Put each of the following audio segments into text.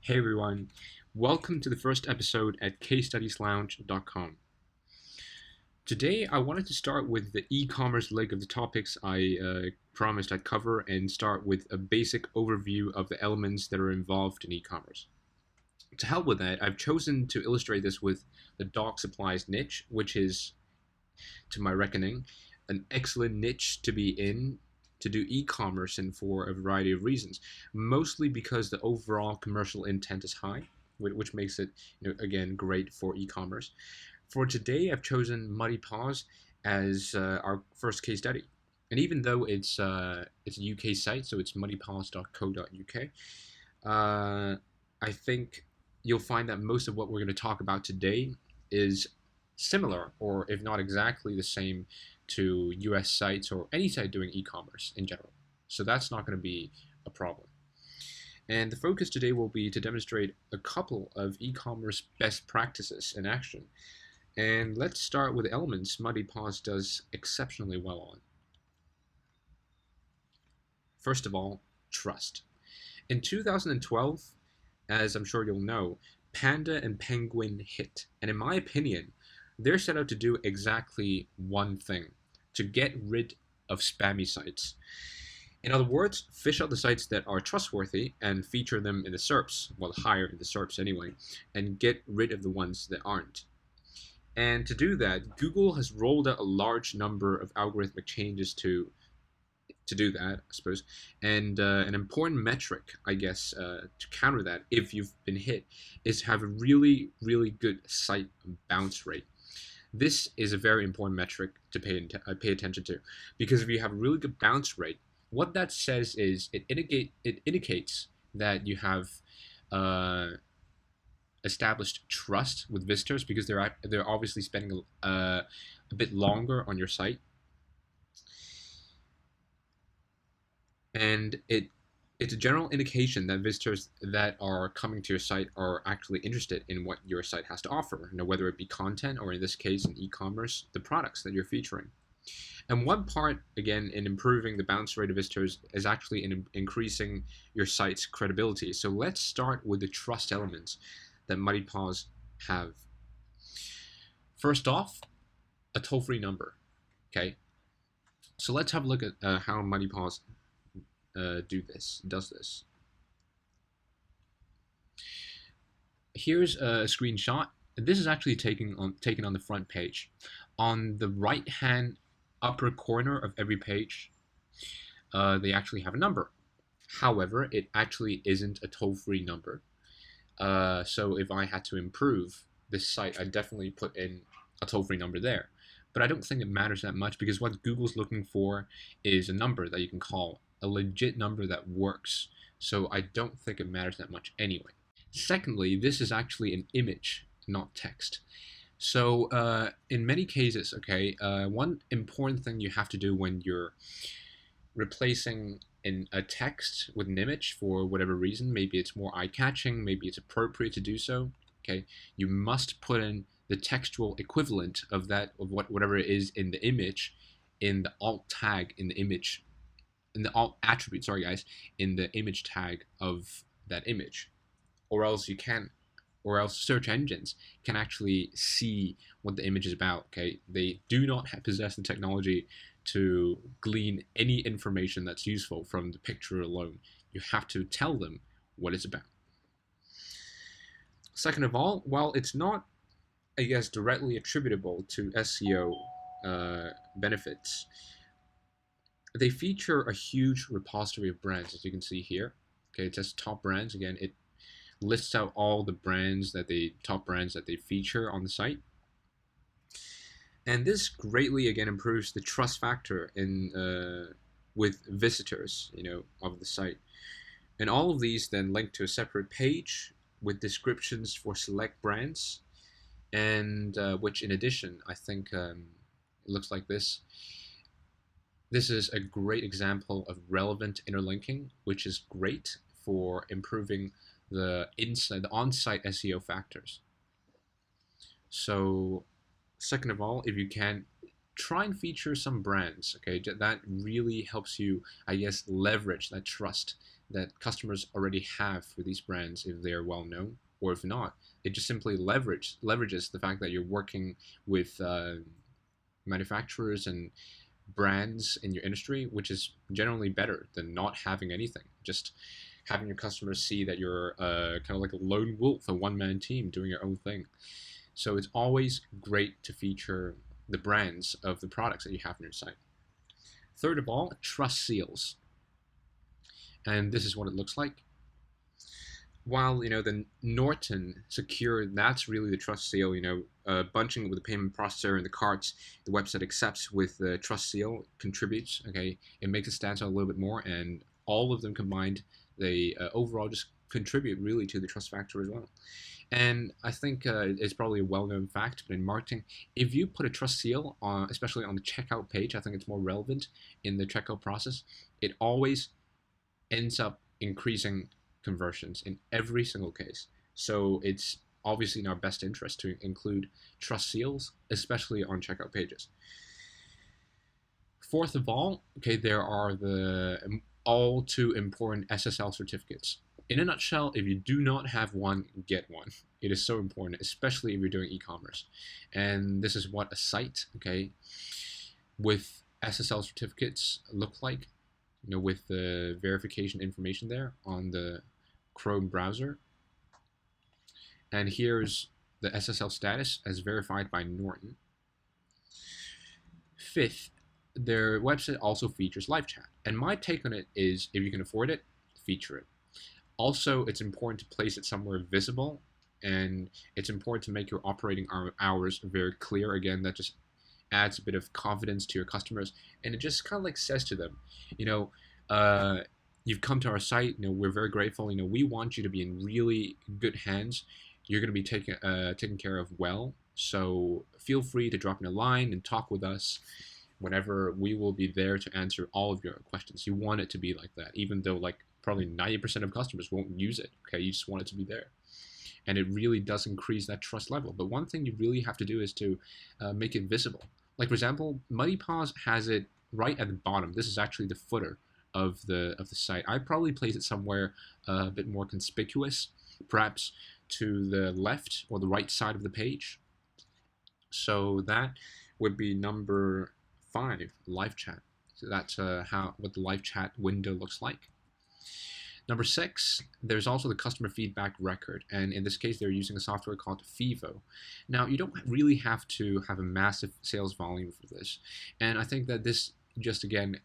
Hey everyone, welcome to the first episode at casestudieslounge.com. Today I wanted to start with the e-commerce leg of the topics I promised I'd cover and start with a basic overview of the elements that are involved in e-commerce. To help with that, I've chosen to illustrate this with the dog supplies niche, which is, to my reckoning, an excellent niche to be in to do e-commerce in for a variety of reasons, mostly because the overall commercial intent is high, which makes it, again, great for e-commerce. For today, I've chosen Muddy Paws as our first case study. And even though it's a UK site, so it's muddypaws.co.uk, I think you'll find that most of what we're going to talk about today is similar, or if not exactly the same, to US sites or any site doing e-commerce in general. So that's not going to be a problem. And the focus today will be to demonstrate a couple of e-commerce best practices in action. And let's start with elements Muddy Paws does exceptionally well on. First of all, trust. In 2012, as I'm sure you'll know, Panda and Penguin hit. And in my opinion, they're set out to do exactly one thing: to get rid of spammy sites. In other words, fish out the sites that are trustworthy and feature them in the SERPs, well, higher in the SERPs anyway, and get rid of the ones that aren't. And to do that, Google has rolled out a large number of algorithmic changes to do that, I suppose. And an important metric, I guess, to counter that, if you've been hit, is to have a really, really good site bounce rate. This is a very important metric to pay attention to, because if you have a really good bounce rate, what that says is it indicates that you have established trust with visitors, because they're obviously spending a bit longer on your site, and it's a general indication that visitors that are coming to your site are actually interested in what your site has to offer, whether it be content or, in this case, in e-commerce, the products that you're featuring. And one part, again, in improving the bounce rate of visitors is actually in increasing your site's credibility. So let's start with the trust elements that Muddy Paws have. First off, a toll-free number. Okay, so let's have a look at how Muddy Paws does this. Here's a screenshot. This is actually taken on the front page. On the right hand upper corner of every page, they actually have a number. However, it actually isn't a toll-free number. So if I had to improve this site, I'd definitely put in a toll-free number there. But I don't think it matters that much, because what Google's looking for is a number that you can call, a legit number that works. So I don't think it matters that much anyway. Secondly, this is actually an image, not text. So in many cases, okay, one important thing you have to do when you're replacing a text with an image for whatever reason, maybe it's more eye-catching, maybe it's appropriate to do so, okay, you must put in the textual equivalent of that, of whatever it is in the image, in the alt tag in the image, in the alt attribute, sorry guys, in the image tag of that image, or else search engines can actually see what the image is about. Okay, they do not possess the technology to glean any information that's useful from the picture alone. You have to tell them what it's about. Second of all, while it's not, I guess, directly attributable to SEO benefits, they feature a huge repository of brands, as you can see here. Okay, it says top brands. Again, it lists out all the top brands that they feature on the site. And this greatly, again, improves the trust factor with visitors, of the site. And all of these then link to a separate page with descriptions for select brands, and which, in addition, I think it looks like this. This is a great example of relevant interlinking, which is great for improving the on-site SEO factors. So, second of all, if you can, try and feature some brands. Okay, that really helps you, I guess, leverage that trust that customers already have for these brands if they're well known, or if not, it just simply leverages the fact that you're working with manufacturers and brands in your industry, which is generally better than not having anything. Just having your customers see that you're kind of like a lone wolf, a one-man team doing your own thing. So it's always great to feature the brands of the products that you have on your site. Third of all, trust seals. And this is what it looks like. While the Norton Secure, that's really the trust seal. Bunching with the payment processor and the cards the website accepts with the trust seal contributes. Okay, it makes it stand out a little bit more, and all of them combined, they overall just contribute really to the trust factor as well. And I think it's probably a well-known fact, but in marketing, if you put a trust seal on, especially on the checkout page, I think it's more relevant in the checkout process. It always ends up increasing conversions in every single case. So it's obviously in our best interest to include trust seals, especially on checkout pages. Fourth of all, okay, there are the all too important SSL certificates. In a nutshell, if you do not have one, get one. It is so important, especially if you're doing e-commerce. And this is what a site, okay, with SSL certificates look like, with the verification information there on the Chrome browser. And here's the SSL status as verified by Norton. Fifth, their website also features live chat. And my take on it is, if you can afford it, feature it. Also, it's important to place it somewhere visible, and it's important to make your operating hours very clear. Again, that just adds a bit of confidence to your customers, and it just kind of like says to them, you've come to our site, we're very grateful, we want you to be in really good hands. You're going to be taken care of well, so feel free to drop in a line and talk with us whenever. We will be there to answer all of your questions. You want it to be like that, even though probably 90% of customers won't use it. Okay, you just want it to be there, and it really does increase that trust level. But one thing you really have to do is to make it visible. Like, for example, Muddy Paws has it right at the bottom. This is actually the footer of the site. I'd probably place it somewhere a bit more conspicuous, perhaps to the left or the right side of the page. So that would be number 5, live chat. So that's what the live chat window looks like. Number 6, there's also the customer feedback record, and in this case they're using a software called Fivo. Now, you don't really have to have a massive sales volume for this, and I think that this just again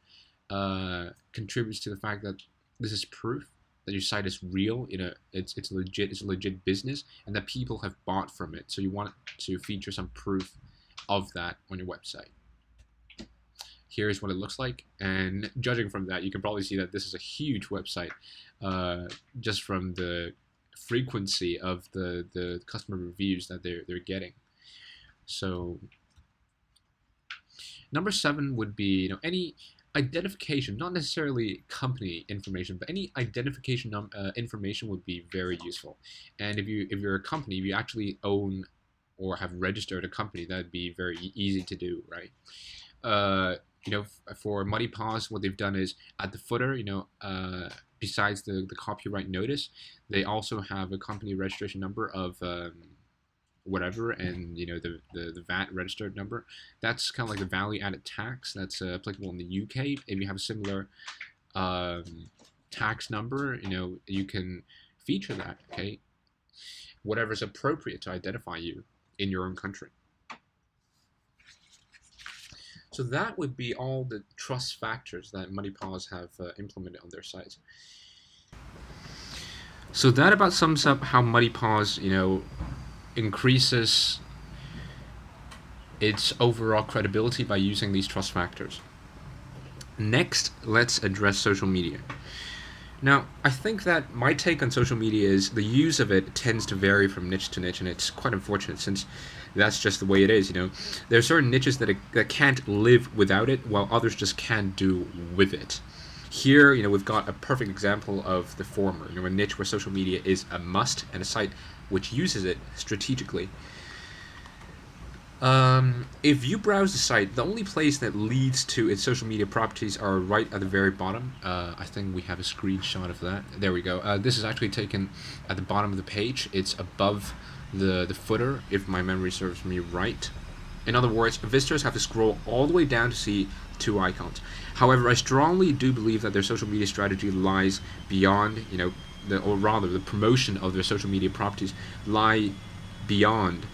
contributes to the fact that this is proof that your site is real. It's legit. It's a legit business, and that people have bought from it. So you want to feature some proof of that on your website. Here's what it looks like, and judging from that, you can probably see that this is a huge website, just from the frequency of the customer reviews that they're getting. So number 7 would be any identification, not necessarily company information, but any identification information would be very useful. And if you're a company, if you actually own or have registered a company, that'd be very easy to do, right? For Muddy Paws, what they've done is at the footer, besides the copyright notice, they also have a company registration number of whatever, and the VAT registered number. That's kind of like the value-added tax that's applicable in the UK. If you have a similar tax number, you can feature that. Okay, whatever is appropriate to identify you in your own country. So that would be all the trust factors that Muddy Paws have implemented on their site. So that about sums up how Muddy Paws, increases its overall credibility by using these trust factors. Next, let's address social media. Now, I think that my take on social media is the use of it tends to vary from niche to niche, and it's quite unfortunate since that's just the way it is. There are certain niches that can't live without it, while others just can't do with it. Here, we've got a perfect example of the former. A niche where social media is a must, and a site which uses it strategically. If you browse the site, the only place that leads to its social media properties are right at the very bottom. I think we have a screenshot of that. There we go. This is actually taken at the bottom of the page. It's above the footer, if my memory serves me right. In other words, visitors have to scroll all the way down to see two icons. However, I strongly do believe that their social media strategy lies beyond, or rather, the promotion of their social media properties lie beyond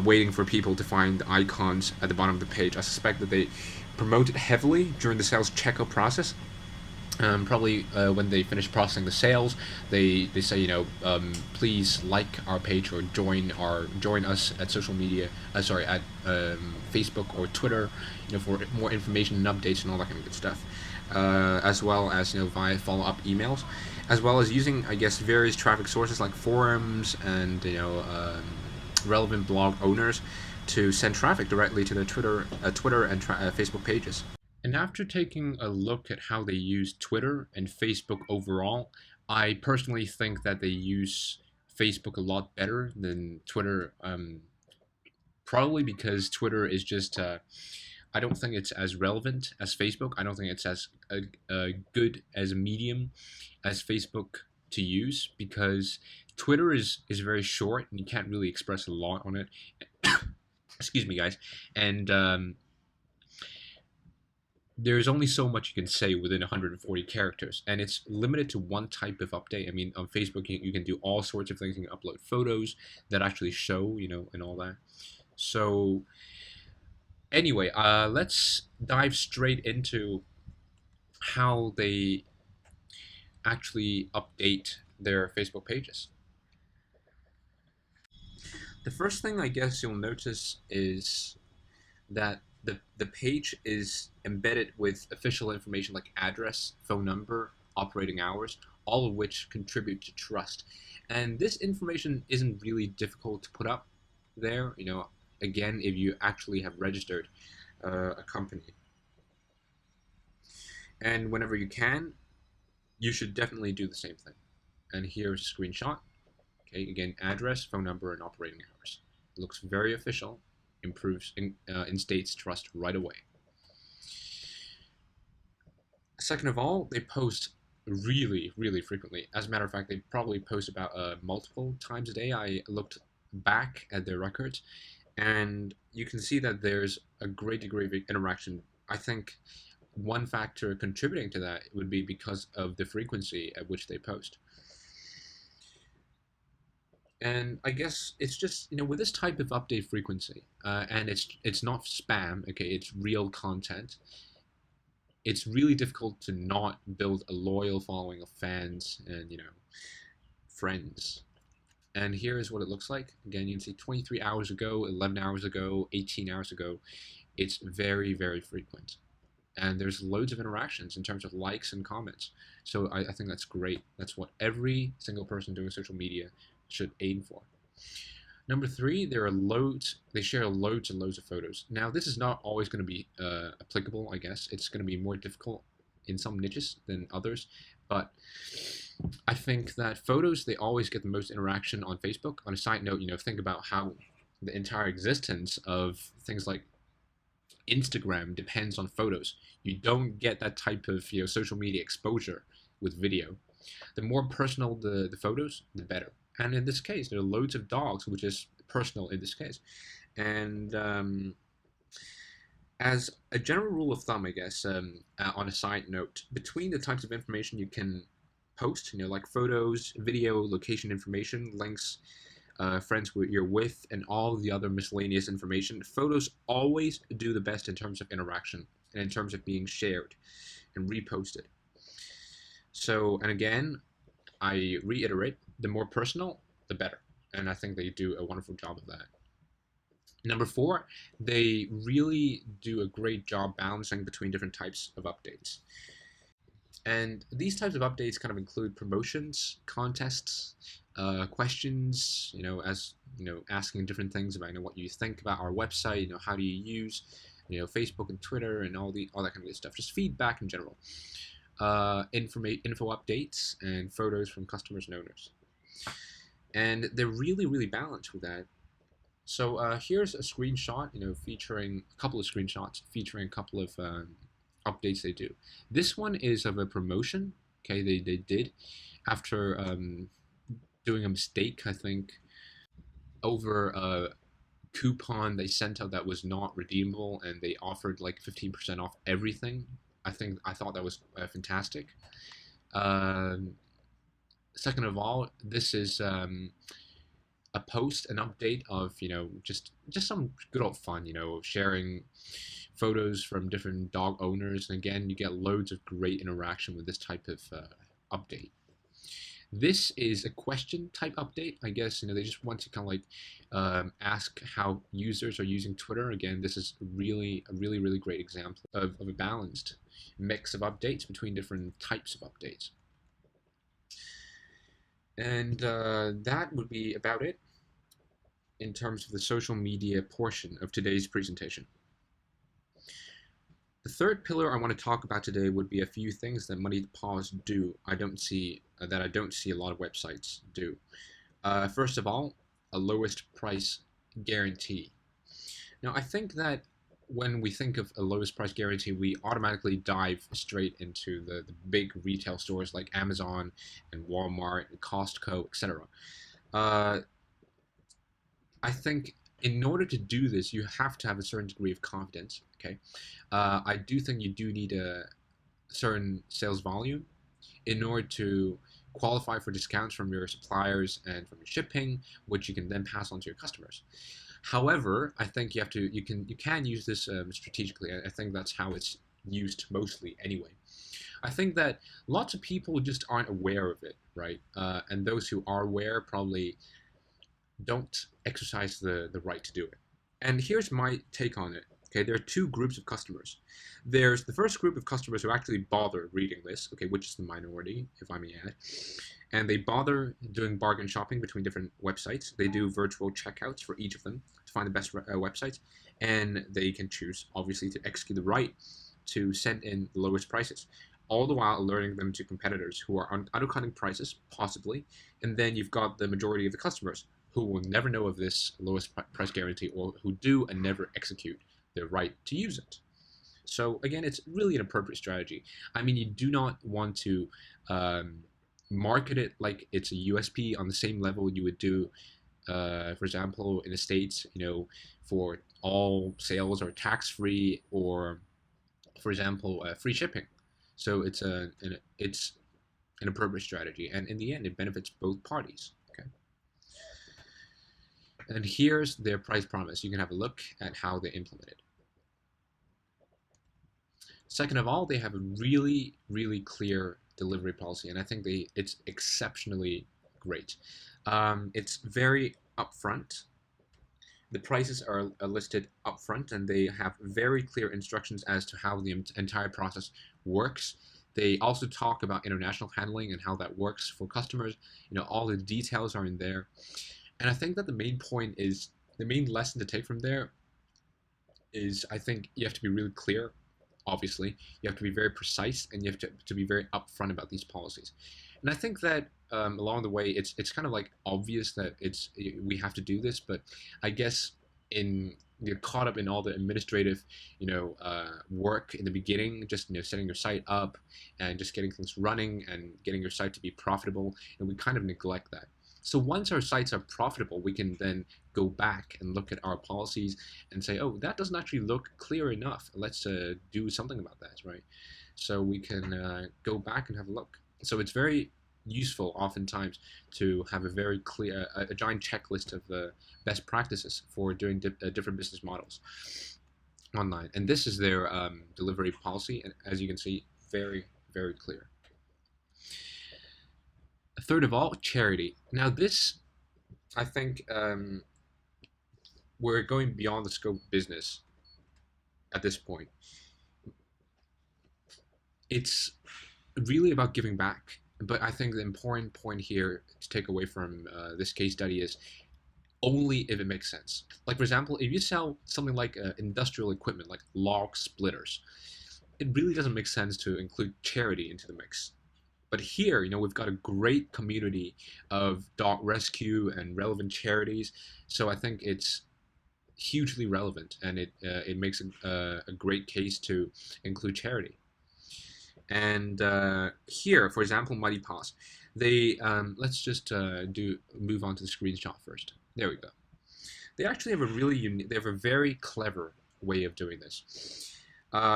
waiting for people to find the icons at the bottom of the page. I suspect that they promote it heavily during the sales checkout process. Probably when they finish processing the sales, they say, please like our page or join us at social media. At Facebook or Twitter, for more information and updates and all that kind of good stuff. As well as via follow-up emails, as well as using, I guess, various traffic sources like forums and relevant blog owners to send traffic directly to their Twitter and Facebook pages. And after taking a look at how they use Twitter and Facebook overall, I personally think that they use Facebook a lot better than Twitter. Probably because Twitter is just, I don't think it's as relevant as Facebook. I don't think it's as good as a medium as Facebook to use, because Twitter is very short and you can't really express a lot on it. Excuse me, guys. And there's only so much you can say within 140 characters, and it's limited to one type of update. I mean, on Facebook, you can do all sorts of things. You can upload photos that actually show, and all that. So, anyway, let's dive straight into how they actually update their Facebook pages. The first thing I guess you'll notice is that the page is embedded with official information like address, phone number, operating hours, all of which contribute to trust. And this information isn't really difficult to put up there, again, if you actually have registered a company. And whenever you can, you should definitely do the same thing. And here's a screenshot. Okay, again, address, phone number, and operating hours. It looks very official, instates trust right away. Second of all, they post really, really frequently. As a matter of fact, they probably post about multiple times a day. I looked back at their records, and you can see that there's a great degree of interaction. I think one factor contributing to that would be because of the frequency at which they post. And I guess it's just, with this type of update frequency, and it's not spam. Okay, it's real content. It's really difficult to not build a loyal following of fans and friends. And here's what it looks like. Again, you can see 23 hours ago, 11 hours ago, 18 hours ago. It's very, very frequent. And there's loads of interactions in terms of likes and comments. So I think that's great. That's what every single person doing social media should aim for. Number three, they share loads and loads of photos. Now, this is not always going to be applicable, I guess. It's going to be more difficult in some niches than others. But I think that photos, they always get the most interaction on Facebook. On a side note, think about how the entire existence of things like Instagram depends on photos. You don't get that type of social media exposure with video. The more personal the photos, the better. And in this case, there are loads of dogs, which is personal in this case. And as a general rule of thumb, I guess, on a side note, between the types of information you can post, like photos, video, location information, links, friends you're with, and all the other miscellaneous information, photos always do the best in terms of interaction and in terms of being shared and reposted. So, and again, I reiterate, the more personal, the better. And I think they do a wonderful job of that. Number four, they really do a great job balancing between different types of updates. And these types of updates kind of include promotions, contests, questions, asking different things about, what you think about our website, how do you use, Facebook and Twitter and all that kind of good stuff. Just feedback in general. Info updates and photos from customers and owners. And they're really, really balanced with that. So here's a screenshot, featuring a couple of screenshots featuring a couple of updates they do. This one is of a promotion. Okay, they did after doing a mistake, I think, over a coupon they sent out that was not redeemable, and they offered like 15% off everything. I thought that was fantastic. Um, Second of all, this is a post, an update of just some good old fun, sharing photos from different dog owners, and again, you get loads of great interaction with this type of update. This is a question type update. I guess they just want to kind of like ask how users are using Twitter. Again, this is really great example of a balanced mix of updates between different types of updates. And that would be about it in terms of the social media portion of today's presentation. The third pillar I want to talk about today would be a few things that Muddy Paws do. I don't see a lot of websites do. First of all, a lowest price guarantee. Now, I think that when we think of a lowest price guarantee, we automatically dive straight into the big retail stores like Amazon and Walmart and Costco, etc. I think in order to do this, you have to have a certain degree of confidence. Okay, I do think you do need a certain sales volume in order to qualify for discounts from your suppliers and from your shipping, which you can then pass on to your customers. However, I think you can use this strategically. I think that's how it's used mostly anyway. I think that lots of people just aren't aware of it, right? And those who are aware probably don't exercise the right to do it. And here's my take on it. Okay, there are two groups of customers. There's the first group of customers who actually bother reading this, okay, which is the minority, if I may add. And they bother doing bargain shopping between different websites. They do virtual checkouts for each of them to find the best websites. And they can choose, obviously, to execute the right to send in the lowest prices, all the while alerting them to competitors who are undercutting prices, possibly. And then you've got the majority of the customers who will never know of this lowest price guarantee, or who do and never execute their right to use it. So again, it's really an appropriate strategy. I mean, you do not want to market it like it's a USP on the same level you would do, for example, in the States, for all sales are tax-free, or, for example, free shipping. So it's an appropriate strategy, and in the end, it benefits both parties. And here's their price promise. You can have a look at how they implement it. Second of all, they have a really clear delivery policy, and I think it's exceptionally great. It's very upfront. The prices are listed upfront, and they have very clear instructions as to how the entire process works. They also talk about international handling and how that works for customers. All the details are in there. And I think that the main lesson to take from there is, I think you have to be really clear, obviously. You have to be very precise, and you have to be very upfront about these policies. And I think that along the way, it's kind of like obvious that we have to do this, but I guess you're caught up in all the administrative, work in the beginning, just setting your site up and just getting things running and getting your site to be profitable, and we kind of neglect that. So once our sites are profitable, we can then go back and look at our policies and say, oh, that doesn't actually look clear enough. Let's do something about that, right? So we can go back and have a look. So it's very useful oftentimes to have a very clear, a giant checklist of best practices for doing different business models online. And this is their delivery policy, and as you can see, very clear. Third of all, charity. Now this, I think, we're going beyond the scope of business at this point. It's really about giving back, but I think the important point here to take away from this case study is only if it makes sense. Like, for example, if you sell something like industrial equipment, like log splitters, it really doesn't make sense to include charity into the mix. But here, we've got a great community of dog rescue and relevant charities. So I think it's hugely relevant, and it makes a great case to include charity. And here, for example, Muddy Paws, they let's just move on to the screenshot first. There we go. They actually have a really unique, they have a very clever way of doing this.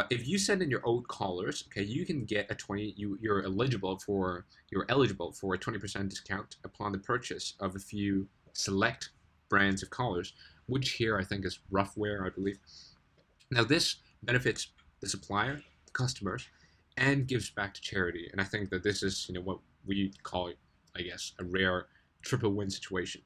If you send in your old callers, okay, you can get a 20. You're eligible for a 20% discount upon the purchase of a few select brands of collars, which here I think is Roughwear, I believe. Now this benefits the supplier, the customers, and gives back to charity. And I think that this is what we call, I guess, a rare triple win situation.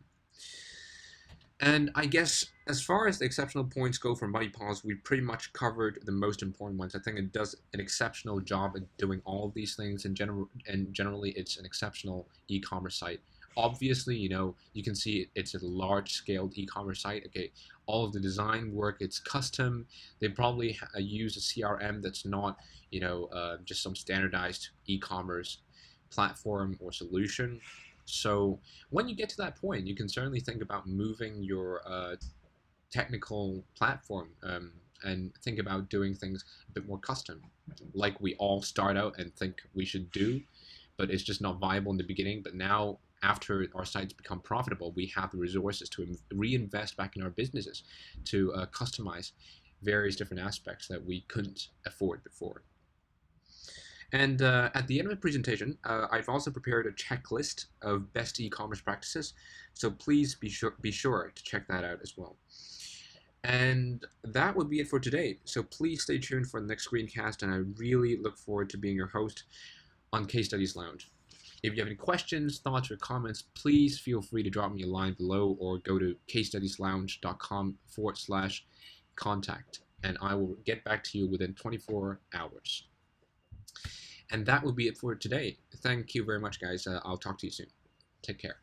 And I guess as far as the exceptional points go for Muddy Paws, we pretty much covered the most important ones. I think it does an exceptional job at doing all of these things in general, and generally it's an exceptional e-commerce site. Obviously, you can see it's a large-scaled e-commerce site. Okay, all of the design work, it's custom. They probably use a CRM that's not, just some standardized e-commerce platform or solution. So when you get to that point, you can certainly think about moving your technical platform and think about doing things a bit more custom, like we all start out and think we should do, but it's just not viable in the beginning. But now, after our sites become profitable, we have the resources to reinvest back in our businesses to customize various different aspects that we couldn't afford before. And at the end of the presentation, I've also prepared a checklist of best e-commerce practices, so please be sure to check that out as well. And that would be it for today. So please stay tuned for the next screencast, and I really look forward to being your host on Case Studies Lounge. If you have any questions, thoughts, or comments, please feel free to drop me a line below or go to casestudieslounge.com/contact, and I will get back to you within 24 hours. And that will be it for today. Thank you very much, guys. I'll talk to you soon. Take care.